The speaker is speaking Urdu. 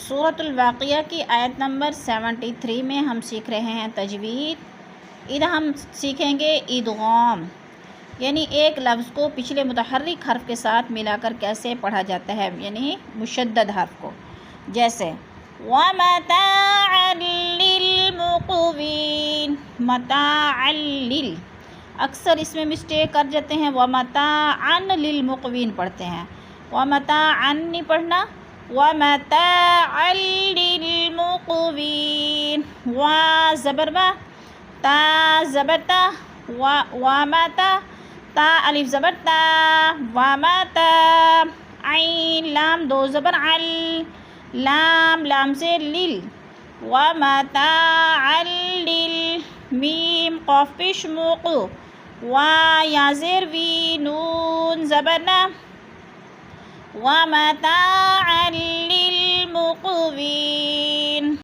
سورۃ الواقعہ کی آیت نمبر 73 میں ہم سیکھ رہے ہیں تجوید۔ ادھر ہم سیکھیں گے ادغام، یعنی ایک لفظ کو پچھلے متحرک حرف کے ساتھ ملا کر کیسے پڑھا جاتا ہے، یعنی مشدد حرف کو، جیسے وَمَتَاعًا لِّلْمُقْوِينَ، مَتَاعًا لِّل، اکثر اس میں مسٹیک کر جاتے ہیں، وَمَتَاعًا لِّلْمُقْوِينَ پڑھتے ہیں، وَمَتَاعًا نہیں پڑھنا، وَمَتَاعًا لِّلْمُقْوِينَ، وا زبر با، تا زبر تا، وَمَتَا، تا الف زبر تا، وَمَتَا، عین لام دو زبر عل، لام لام سے لل، وَمَتَاعًا لِّل، میم قاف پیش موق، وا یا زیر وی، نون زبر نا، وَمَتَاعًا لِّلْمُقْوِينَ۔